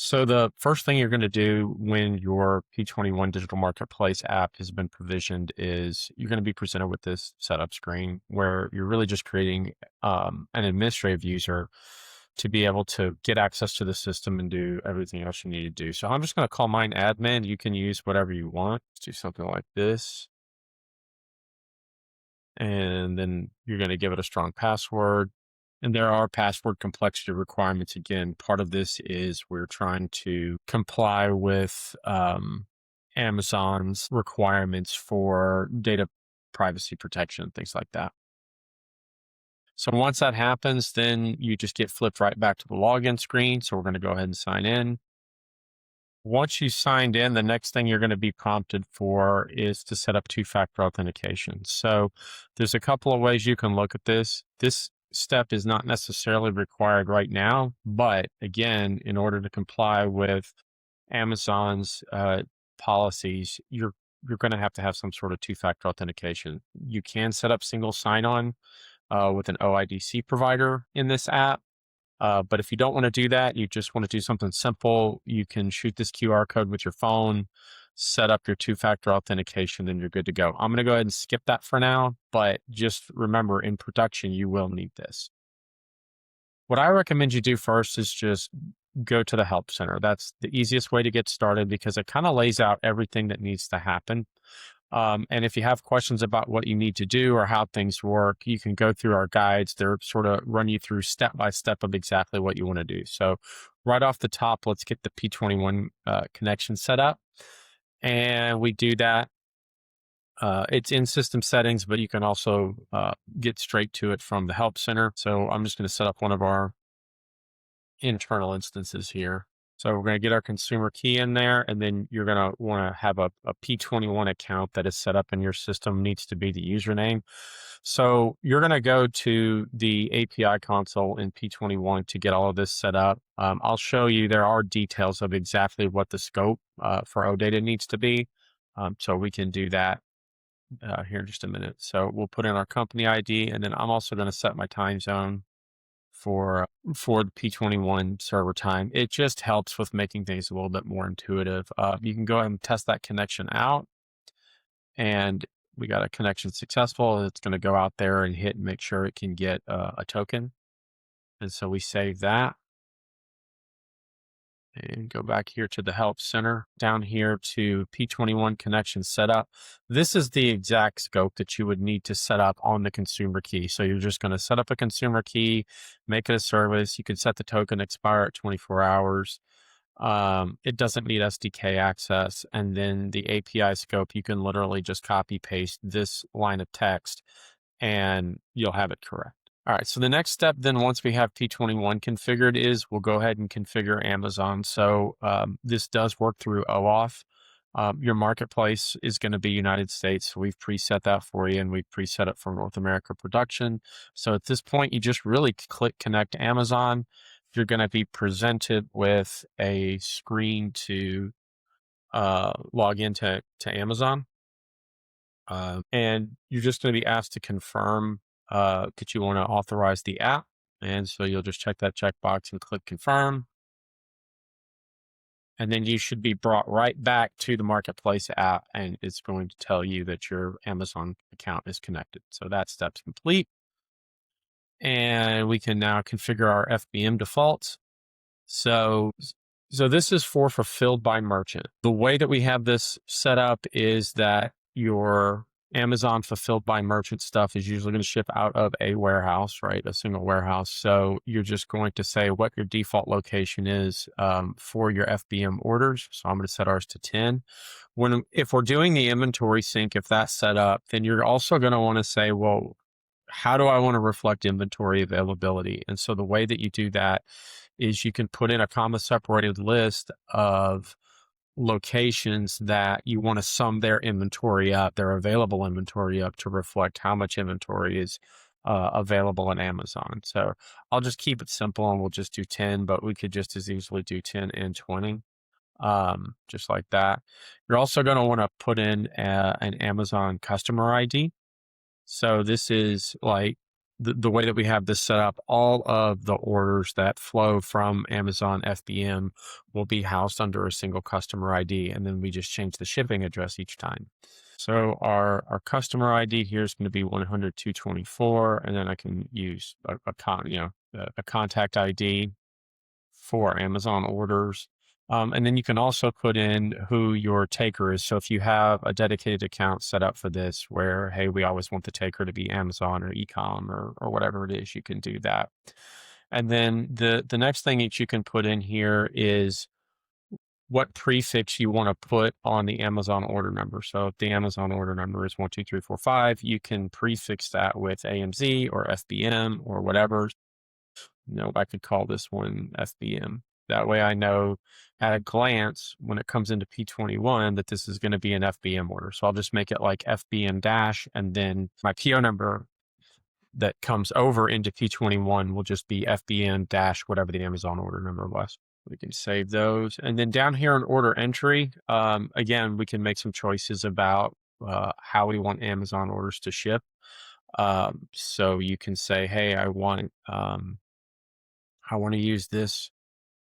So the first thing you're going to do when your P21 digital marketplace app has been provisioned is you're going to be presented with this setup screen where you're really just creating an administrative user to be able to get access to the system and do everything else you need to do. So I'm just going to call mine admin. You can use whatever you want. Let's do something like this. And then you're going to give it a strong password. And there are password complexity requirements. Again, part of this is we're trying to comply with Amazon's requirements for data privacy protection, things like that. So once that happens, then you just get flipped right back to the login screen. So we're going to go ahead and sign in. Once you signed in, the next thing you're going to be prompted for is to set up two-factor authentication. So there's a couple of ways you can look at this. This step is not necessarily required right now, but again, in order to comply with Amazon's policies, you're going to have some sort of two-factor authentication. You can set up single sign-on with an OIDC provider in this app. But if you don't want to do that, you just want to do something simple, you can shoot this QR code with your phone, set up your two-factor authentication, and you're good to go. I'm going to go ahead and skip that for now, but just remember in production, you will need this. What I recommend you do first is just go to the Help Center. That's the easiest way to get started because it kind of lays out everything that needs to happen. And if you have questions about what you need to do or how things work, you can go through our guides. They're sort of run you through step by step of exactly what you want to do. So right off the top, let's get the P21 connection set up. And we do that. It's in system settings, but you can also get straight to it from the Help Center. So I'm just going to set up one of our internal instances here. So we're going to get our consumer key in there, and then you're going to want to have a P21 account that is set up in your system, needs to be the username. So you're going to go to the API console in P21 to get all of this set up. I'll show you there are details of exactly what the scope for OData needs to be. So we can do that here in just a minute. So we'll put in our company ID, and then I'm also going to set my time zone for the P21 server time. It just helps with making things a little bit more intuitive. You can go ahead and test that connection out, and we got a connection successful. It's going to go out there and hit and make sure it can get a token. And so we save that and go back here to the Help Center, down here to P21 connection setup. This is the exact scope that you would need to set up on the consumer key. So you're just going to set up a consumer key, make it a service. You can set the token expire at 24 hours. It doesn't need SDK access. And then the API scope, you can literally just copy paste this line of text and you'll have it correct. All right, so the next step then, once we have P21 configured, is we'll go ahead and configure Amazon. So this does work through OAuth. Your marketplace is going to be United States. So we've preset that for you, and we've preset it for North America production. So at this point, you just really click Connect Amazon. You're going to be presented with a screen to log into Amazon. And you're just going to be asked to confirm that you want to authorize the app. And so you'll just check that checkbox and click confirm. And then you should be brought right back to the marketplace app, and it's going to tell you that your Amazon account is connected. So that step's complete. And we can now configure our FBM defaults. So this is for fulfilled by merchant. The way that we have this set up is that your Amazon fulfilled by merchant stuff is usually going to ship out of a warehouse, right? A single warehouse. So you're just going to say what your default location is for your FBM orders. So I'm going to set ours to 10. If we're doing the inventory sync, if that's set up, then you're also going to want to say, well, how do I want to reflect inventory availability? And so the way that you do that is you can put in a comma separated list of locations that you want to sum their inventory up, their available inventory up, to reflect how much inventory is available on Amazon. So I'll just keep it simple and we'll just do 10, but we could just as easily do 10 and 20, just like that. You're also going to want to put in an Amazon customer ID. So this is like, the way that we have this set up, all of the orders that flow from Amazon FBM will be housed under a single customer ID, and then we just change the shipping address each time. So our customer ID here is going to be 100-224, and then I can use a contact ID for Amazon orders. And then you can also put in who your taker is. So if you have a dedicated account set up for this, where, hey, we always want the taker to be Amazon or ecom or whatever it is, you can do that. And then the next thing that you can put in here is what prefix you want to put on the Amazon order number. So if the Amazon order number is 12345, you can prefix that with AMZ or FBM or whatever. I could call this one FBM. That way I know at a glance when it comes into P21 that this is going to be an FBM order. So I'll just make it like FBM dash, and then my PO number that comes over into P21 will just be FBM dash whatever the Amazon order number was. We can save those. And then down here in order entry, again, we can make some choices about how we want Amazon orders to ship. So you can say, hey, I want to use this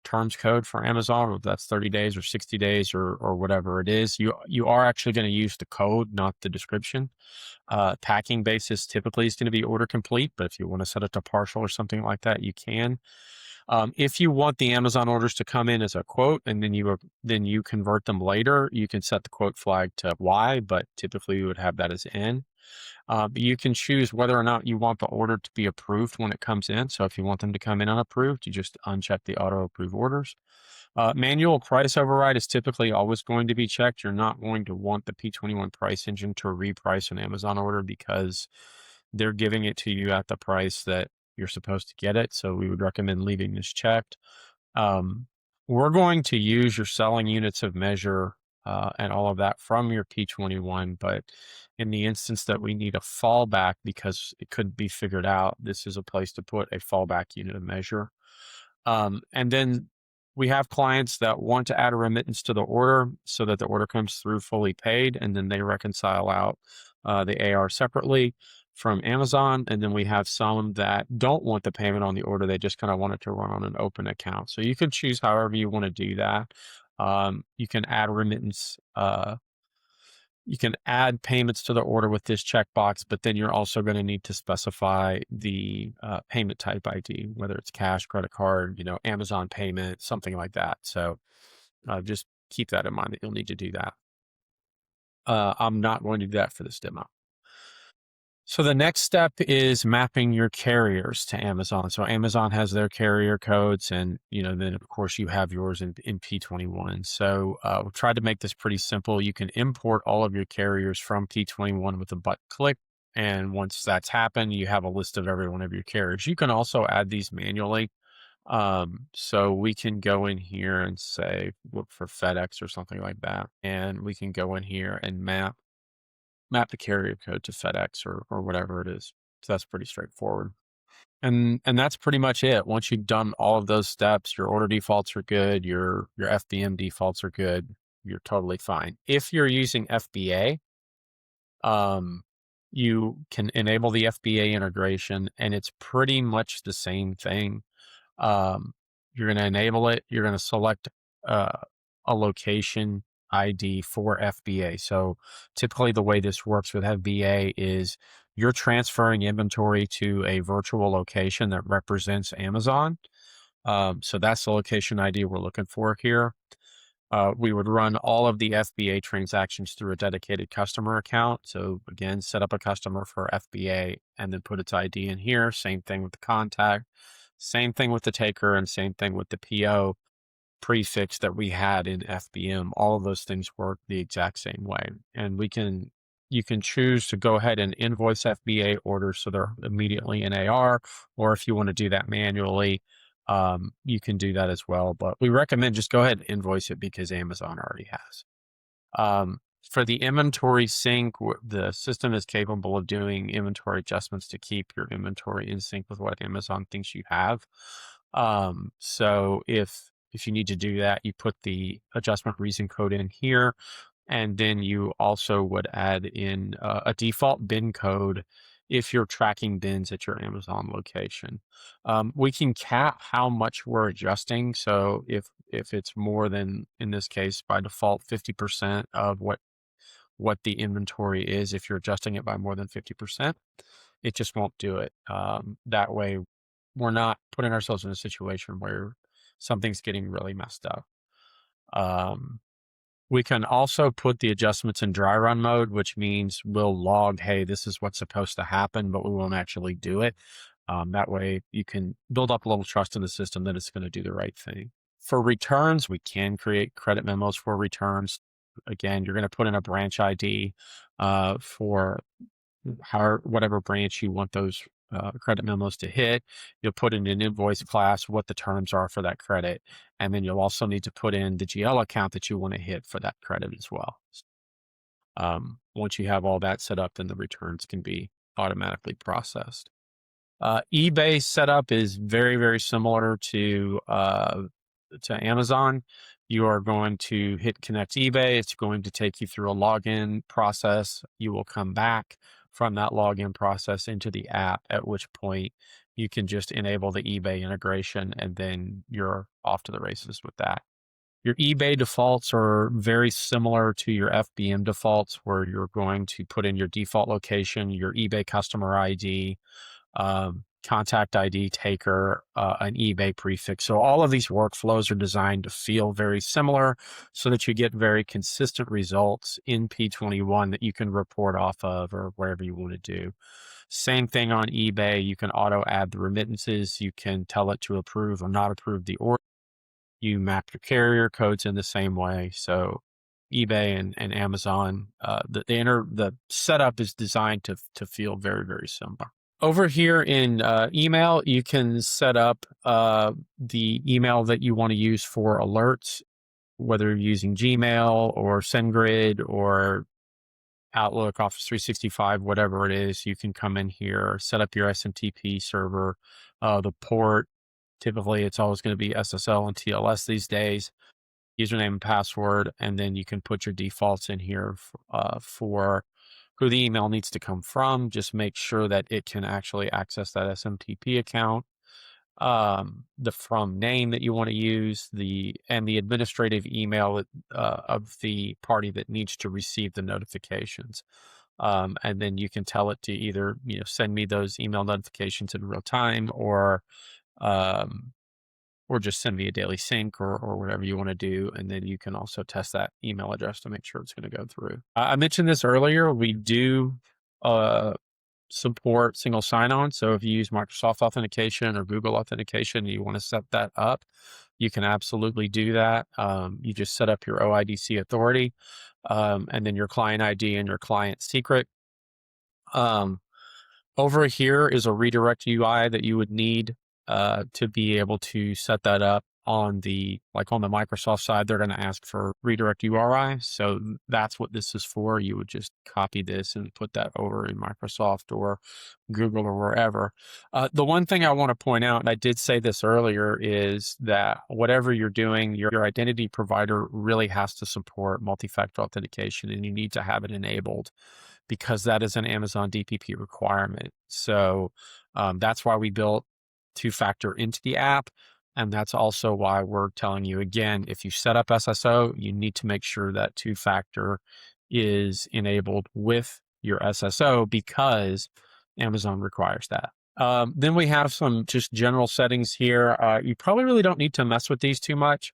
terms code for Amazon, whether that's 30 days or 60 days or whatever it is. You are actually going to use the code, not the description. Packing basis typically is going to be order complete, but if you want to set it to partial or something like that, you can. If you want the Amazon orders to come in as a quote and then you convert them later, you can set the quote flag to Y, but typically you would have that as N. You can choose whether or not you want the order to be approved when it comes in. So if you want them to come in unapproved, you just uncheck the auto approve orders. Manual price override is typically always going to be checked. You're not going to want the P21 price engine to reprice an Amazon order because they're giving it to you at the price that you're supposed to get it. So we would recommend leaving this checked. We're going to use your selling units of measure and all of that from your P21, but in the instance that we need a fallback because it couldn't be figured out, this is a place to put a fallback unit of measure. And then we have clients that want to add a remittance to the order so that the order comes through fully paid, and then they reconcile out the AR separately from Amazon. And then we have some that don't want the payment on the order. They just kind of want it to run on an open account. So you can choose however you want to do that. You can add remittance. You can add payments to the order with this checkbox, but then you're also going to need to specify the payment type ID, whether it's cash, credit card, Amazon payment, something like that. So just keep that in mind that you'll need to do that. I'm not going to do that for this demo. So the next step is mapping your carriers to Amazon. So Amazon has their carrier codes, and then of course you have yours in P21. So we've tried to make this pretty simple. You can import all of your carriers from P21 with a button click, and once that's happened, you have a list of every one of your carriers. You can also add these manually. So we can go in here and say look for FedEx or something like that, and we can go in here and map the carrier code to FedEx or whatever it is. So that's pretty straightforward. And that's pretty much it. Once you've done all of those steps, your order defaults are good, your FBM defaults are good, you're totally fine. If you're using FBA, you can enable the FBA integration, and it's pretty much the same thing. You're going to enable it. You're going to select a location ID for FBA. So typically the way this works with FBA is you're transferring inventory to a virtual location that represents Amazon. So that's the location ID we're looking for here. We would run all of the FBA transactions through a dedicated customer account. So again, set up a customer for FBA and then put its ID in here. Same thing with the contact, same thing with the taker, and same thing with the PO prefix that we had in FBM. All of those things work the exact same way. And you can choose to go ahead and invoice FBA orders so they're immediately in AR, or if you want to do that manually, you can do that as well. But we recommend just go ahead and invoice it because Amazon already has. For the inventory sync, the system is capable of doing inventory adjustments to keep your inventory in sync with what Amazon thinks you have. So if you need to do that, you put the adjustment reason code in here, and then you also would add in a default bin code if you're tracking bins at your Amazon location. We can cap how much we're adjusting. So if it's more than, in this case, by default, 50% of what the inventory is, if you're adjusting it by more than 50%, it just won't do it. That way, we're not putting ourselves in a situation where something's getting really messed up. Um, we can also put the adjustments in dry run mode, which means we'll log, hey, this is what's supposed to happen, but we won't actually do it. That way you can build up a little trust in the system that it's going to do the right thing. For returns, we can create credit memos for returns. Again, you're going to put in a branch ID for whatever branch you want those credit memos to hit. You'll put in an invoice class what the terms are for that credit, and then you'll also need to put in the GL account that you want to hit for that credit as well. Once you have all that set up, then the returns can be automatically processed. eBay setup is very, very similar to Amazon. You are going to hit connect eBay. It's going to take you through a login process. You will come back from that login process into the app, at which point you can just enable the eBay integration, and then you're off to the races with that. Your eBay defaults are very similar to your FBM defaults, where you're going to put in your default location, your eBay customer ID, contact ID taker, an eBay prefix. So all of these workflows are designed to feel very similar so that you get very consistent results in P21 that you can report off of or whatever you want to do. Same thing on eBay. You can auto add the remittances. You can tell it to approve or not approve the order. You map your carrier codes in the same way. So eBay and Amazon, the setup is designed to feel very, very similar. Over here in email, you can set up the email that you want to use for alerts, whether you're using Gmail or SendGrid or Outlook, Office 365, whatever it is. You can come in here, set up your SMTP server, the port. Typically, it's always going to be SSL and TLS these days, username and password, and then you can put your defaults in here for who the email needs to come from. Just make sure that it can actually access that SMTP account, the from name that you want to use, and the administrative email of the party that needs to receive the notifications. And then you can tell it to either send me those email notifications in real time, or just send me a daily sync or whatever you want to do. And then you can also test that email address to make sure it's going to go through. I mentioned this earlier. We do support single sign-on. So if you use Microsoft authentication or Google authentication, and you want to set that up, you can absolutely do that. You just set up your OIDC authority, and then your client ID and your client secret. Over here is a redirect UI that you would need to be able to set that up on the Microsoft side. They're going to ask for redirect URI. So that's what this is for. You would just copy this and put that over in Microsoft or Google or wherever. The one thing I want to point out, and I did say this earlier, is that whatever you're doing, your identity provider really has to support multi-factor authentication, and you need to have it enabled, because that is an Amazon DPP requirement. So that's why we built two-factor into the app. And that's also why we're telling you, again, if you set up SSO, you need to make sure that two-factor is enabled with your SSO, because Amazon requires that. Then we have some just general settings here. You probably really don't need to mess with these too much.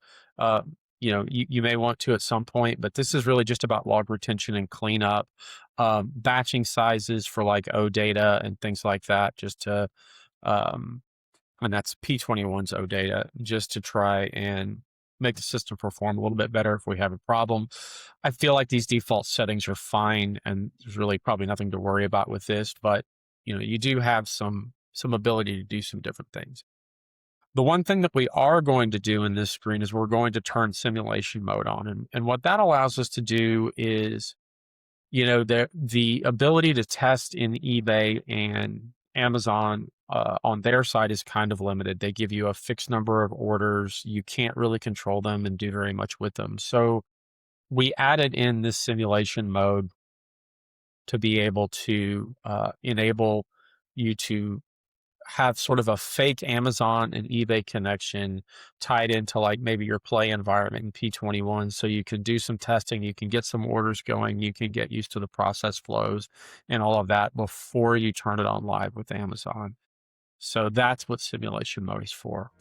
You may want to at some point, but this is really just about log retention and cleanup, batching sizes for like OData and things like that, just to, and that's P21's OData, just to try and make the system perform a little bit better if we have a problem. I feel like these default settings are fine, and there's really probably nothing to worry about with this, but you do have some ability to do some different things. The one thing that we are going to do in this screen is we're going to turn simulation mode on. And what that allows us to do is, the ability to test in eBay and Amazon on their side is kind of limited. They give you a fixed number of orders. You can't really control them and do very much with them. So we added in this simulation mode to be able to enable you to have sort of a fake Amazon and eBay connection tied into like maybe your play environment in P21. So you can do some testing, you can get some orders going, you can get used to the process flows and all of that before you turn it on live with Amazon. So that's what simulation mode is for.